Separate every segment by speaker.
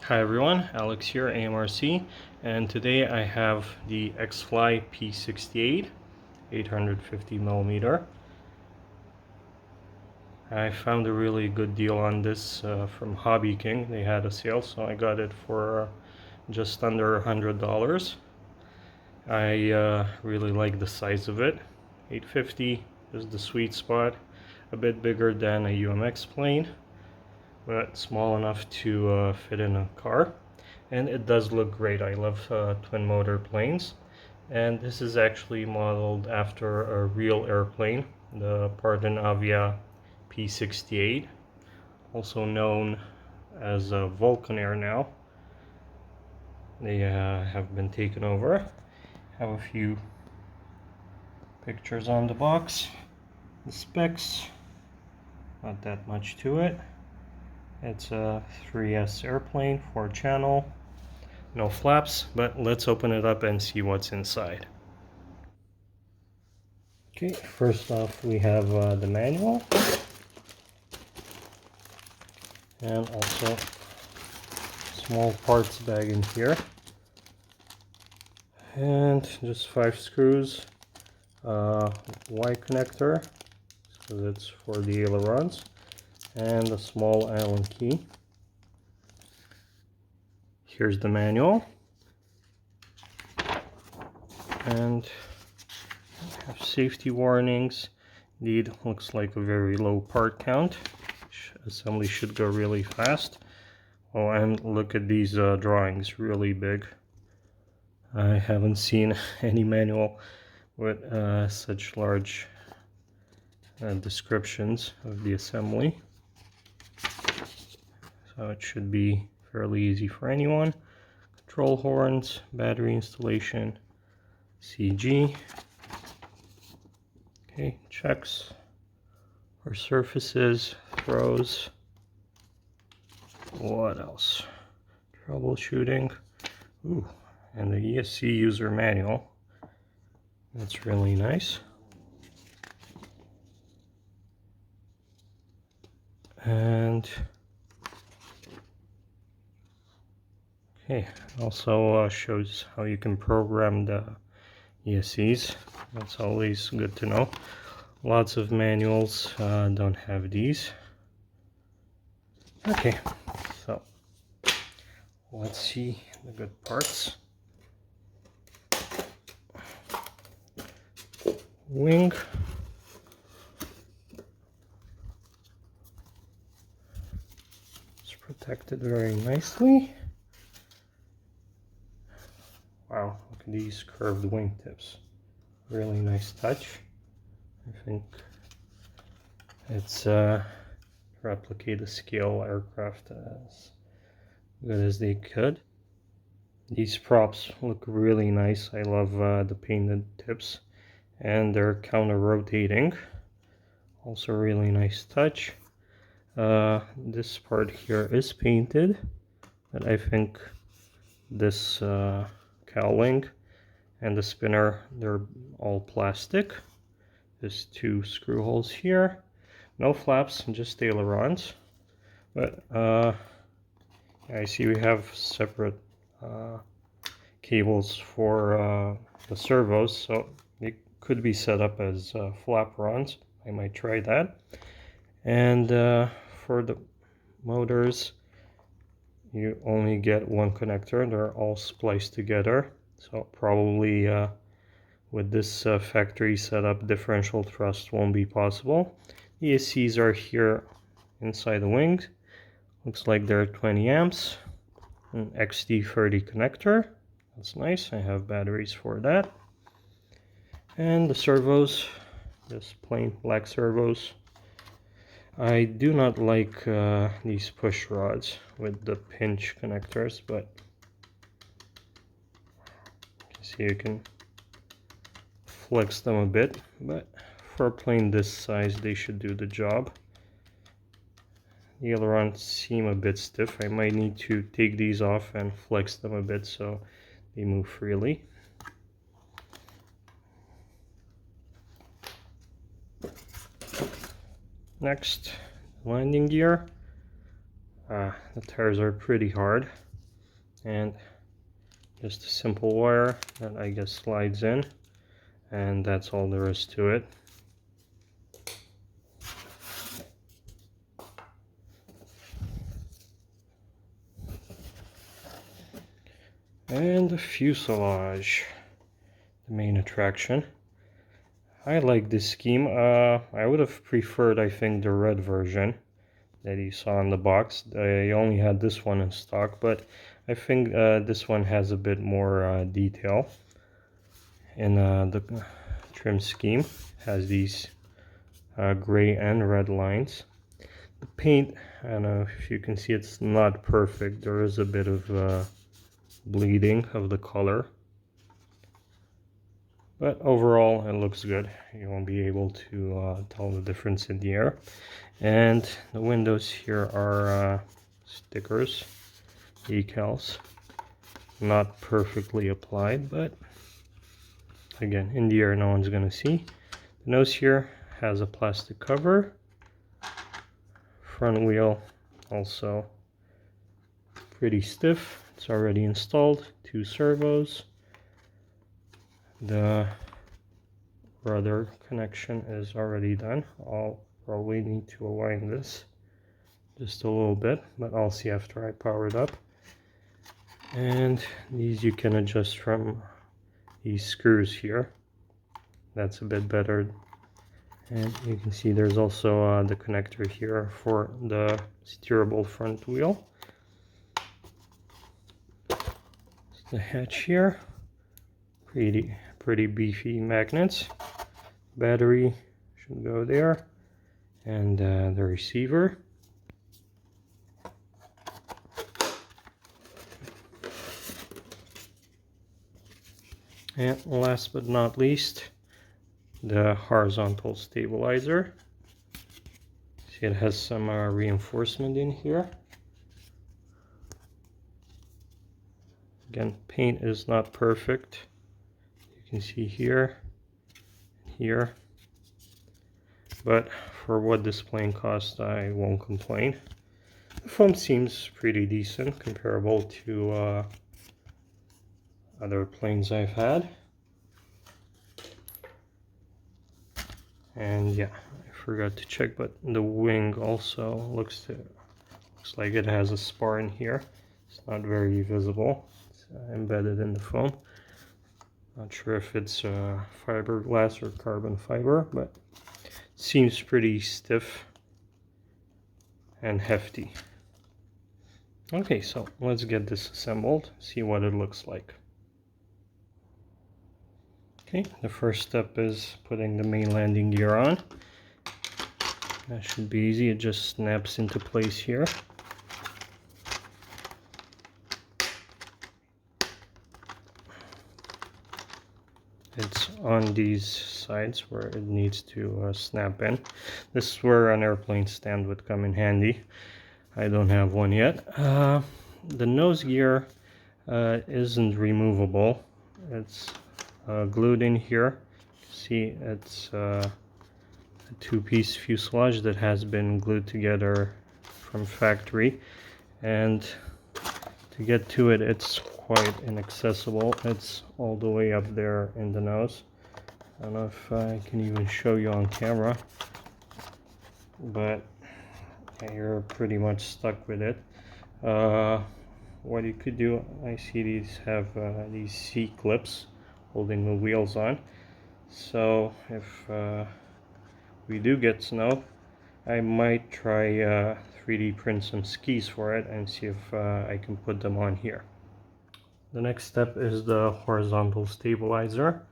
Speaker 1: Hi everyone, Alex here, AMRC, and today I have the Xfly P68 850mm. I found a really good deal on this from Hobby King. They had a sale, so I got it for just under $100. I really like the size of it. 850 is the sweet spot, a bit bigger than a UMX plane, but small enough to fit in a car. And it does look great. I love twin motor planes, and this is actually modeled after a real airplane, the Avia P68, also known as Vulcan Air now. They have been taken over. Have a few pictures on the box. The specs, not that much to it. It's a 3S airplane, 4-channel, no flaps, but let's open it up and see what's inside. Okay, first off we have the manual, and also small parts bag in here, and just 5 screws, Y connector because it's for the ailerons, and a small Allen key. Here's the manual, and have safety warnings. Indeed, looks like a very low part count. Assembly should go really fast. Oh, and look at these drawings, really big. I haven't seen any manual with such large descriptions of the assembly. So it should be fairly easy for anyone. Control horns, battery installation, CG. Okay, checks for surfaces, throws. What else? Troubleshooting. Ooh, and the ESC user manual. That's really nice. And okay, also shows how you can program the ESCs. That's always good to know. Lots of manuals don't have these. Okay, so let's see the good parts. Wing. It's protected very nicely. Wow, look at these curved wingtips. Really nice touch. I think it's replicate a scale aircraft as good as they could. These props look really nice. I love the painted tips, and they're counter rotating. Also really nice touch. This part here is painted, but I think this cowling and the spinner, they're all plastic. There's 2 screw holes here. No flaps, just ailerons. But I see we have separate cables for the servos, so they could be set up as flaperons. I might try that. And for the motors, you only get one connector. They're all spliced together, so probably with this factory setup, differential thrust won't be possible. ESCs are here inside the wings. Looks like they're 20 amps. An XD30 connector. That's nice. I have batteries for that. And the servos, just plain black servos. I do not like these push rods with the pinch connectors, but see, you can flex them a bit, but for a plane this size they should do the job. The ailerons seem a bit stiff. I might need to take these off and flex them a bit so they move freely. Next, landing gear. The tires are pretty hard. and just a simple wire that I guess slides in, and that's all there is to it. And the fuselage, the main attraction. I like this scheme. I would have preferred, I think, the red version that you saw in the box. They only had this one in stock, but I think this one has a bit more detail. And the trim scheme has these gray and red lines. The paint, I don't know if you can see, it's not perfect. There is a bit of bleeding of the color, but overall it looks good. You won't be able to tell the difference in the air. And the windows here are stickers, decals, not perfectly applied, but again, in the air no one's gonna see. The nose here has a plastic cover. Front wheel also pretty stiff. It's already installed. 2 servos. The rudder connection is already done. I'll probably need to align this just a little bit, but I'll see after I power it up. And these you can adjust from these screws here. That's a bit better. And you can see there's also the connector here for the steerable front wheel. The hatch here, pretty beefy magnets. Battery should go there, and the receiver. And last but not least, the horizontal stabilizer. See, it has some reinforcement in here. Again, paint is not perfect. You can see here, here. But for what this plane cost, I won't complain. The foam seems pretty decent, comparable to other planes I've had. And yeah, I forgot to check, but the wing also looks like it has a spar in here. It's not very visible. It's embedded in the foam. Not sure if it's fiberglass or carbon fiber, but it seems pretty stiff and hefty. Okay, so let's get this assembled, see what it looks like. Okay, the first step is putting the main landing gear on. That should be easy, it just snaps into place here. It's on these sides where it needs to snap in. This is where an airplane stand would come in handy. I don't have one yet. The nose gear isn't removable. It's glued in here. See, it's a 2-piece fuselage that has been glued together from factory, and to get to it, it's quite inaccessible. It's all the way up there in the nose. I don't know if I can even show you on camera, but yeah, you're pretty much stuck with it. What you could do, I see these have these C-clips holding the wheels on. So if we do get snow, I might try 3D print some skis for it and see if I can put them on here. The next step is the horizontal stabilizer.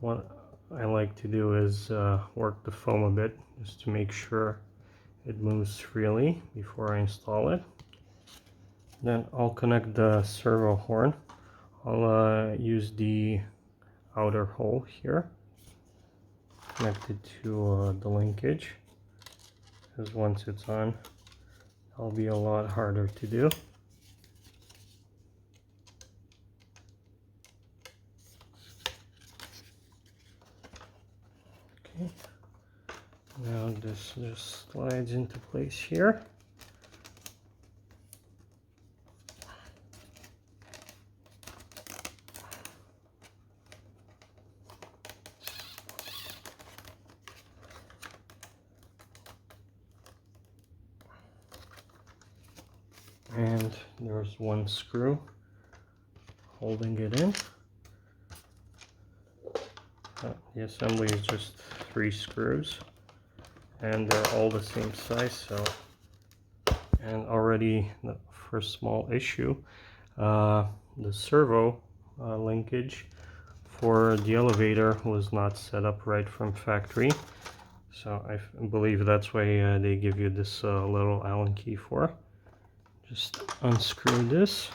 Speaker 1: What I like to do is work the foam a bit just to make sure it moves freely before I install it. Then I'll connect the servo horn. I'll use the outer hole here, connected to the linkage, because once it's on, it'll be a lot harder to do. Okay, now this just slides into place here. and there's one screw holding it in. The assembly is just 3 screws, and they're all the same size. So, and already the first small issue, the servo linkage for the elevator was not set up right from factory. So I believe that's why they give you this little Allen key for. Just unscrew this.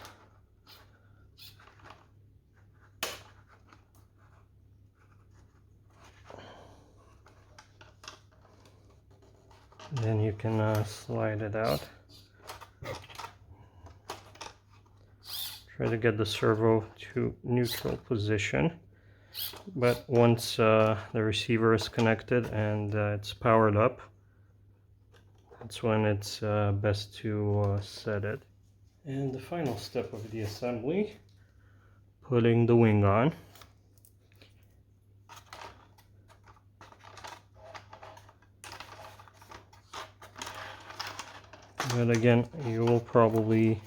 Speaker 1: Then you can slide it out. Try to get the servo to neutral position. But once the receiver is connected and it's powered up, that's when it's best to set it. And the final step of the assembly, putting the wing on. But again, you will probably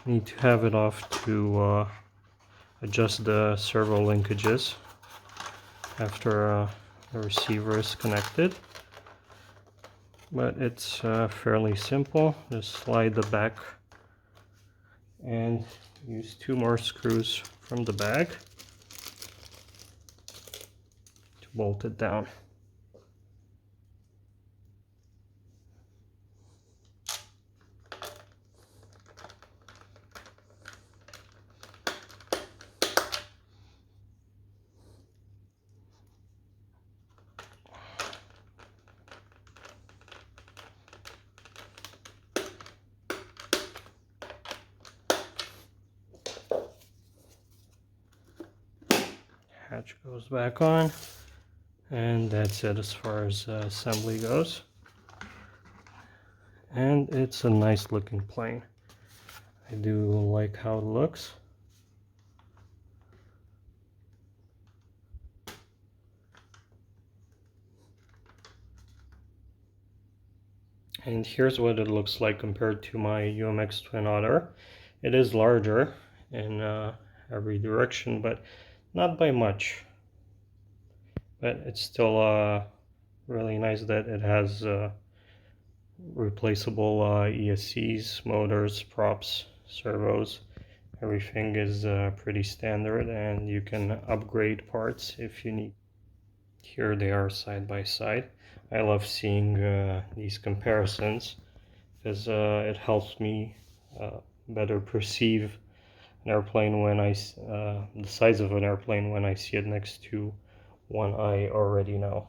Speaker 1: need to have it off to adjust the servo linkages after the receiver is connected. But it's fairly simple. Just slide the back and use 2 more screws from the bag to bolt it down. Hatch goes back on, and that's it as far as assembly goes. And it's a nice looking plane. I do like how it looks. And here's what it looks like compared to my UMX Twin Otter. It is larger in every direction, but not by much. But it's still really nice that it has replaceable ESCs, motors, props, servos. Everything is pretty standard, and you can upgrade parts if you need. Here they are side by side. I love seeing these comparisons because it helps me better perceive an airplane when the size of an airplane when I see it next to one I already know.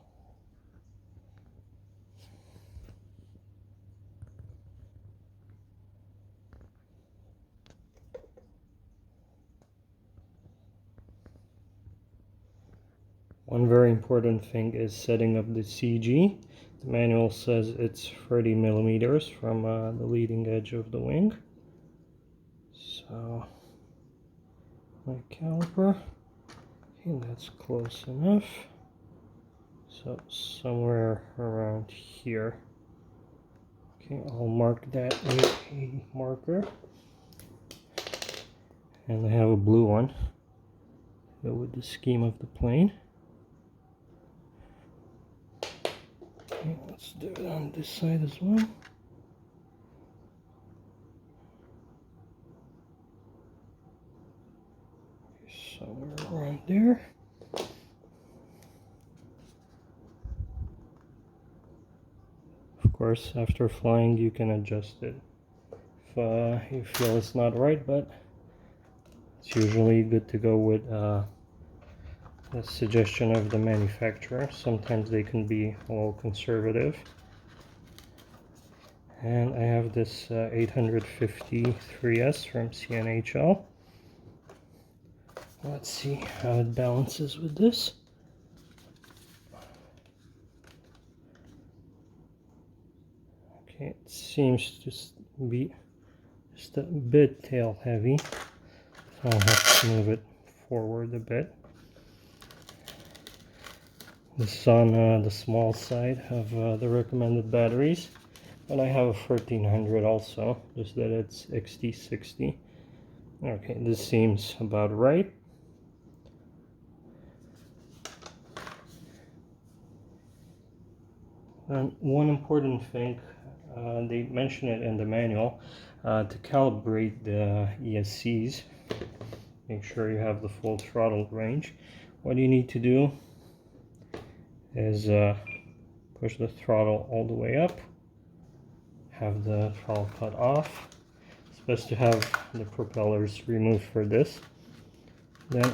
Speaker 1: One very important thing is setting up the CG. The manual says it's 30 millimeters from the leading edge of the wing. So my caliper, I think that's close enough. So somewhere around here. Okay, I'll mark that with a marker. And I have a blue one to go with the scheme of the plane. Okay, let's do it on this side as well. Somewhere around there. Of course, after flying you can adjust it if you feel it's not right, but it's usually good to go with the suggestion of the manufacturer. Sometimes they can be a little conservative. And I have this 853S from CNHL. Let's see how it balances with this. Okay, it seems to be just a bit tail heavy, so I'll have to move it forward a bit. This is on the small side of the recommended batteries. And I have a 1300 also, just that it's XT60. Okay, this seems about right. And one important thing, they mention it in the manual, to calibrate the ESCs, make sure you have the full throttle range. What you need to do is push the throttle all the way up, have the throttle cut off. It's best to have the propellers removed for this. Then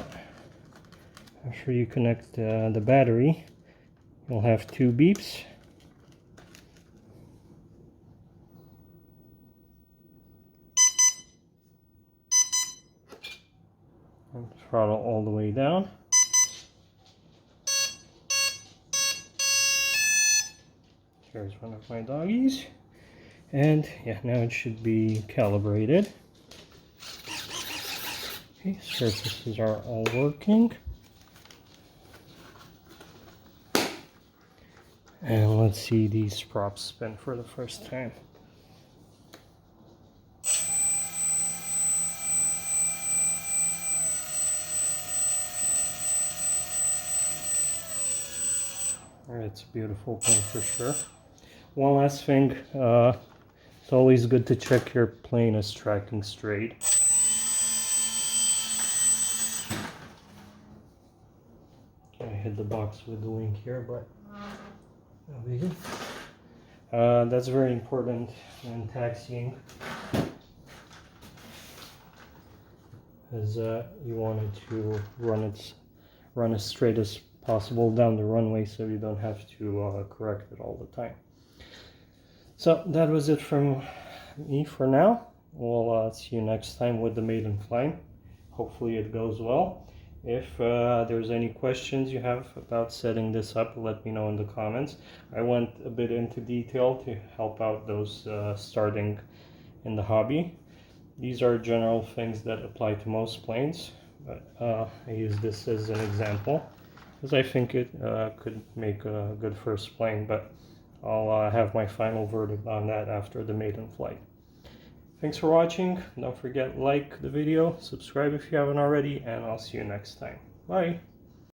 Speaker 1: after you connect the battery, you'll have two beeps. And throttle all the way down. There's one of my doggies. And yeah, now it should be calibrated. Okay, surfaces are all working. And let's see these props spin for the first time. It's a beautiful plane for sure. One last thing, it's always good to check your plane is tracking straight. I hit the box with the link here, but no biggie. That's very important when taxiing, as you want it to run as straight as possible down the runway, so you don't have to correct it all the time. So that was it from me for now. We'll see you next time with the maiden flight. Hopefully it goes well. If there's any questions you have about setting this up, let me know in the comments. I went a bit into detail to help out those starting in the hobby. These are general things that apply to most planes, but I use this as an example because I think it could make a good first plane, but I'll have my final verdict on that after the maiden flight. Thanks for watching. Don't forget, like the video, subscribe if you haven't already, and I'll see you next time. Bye!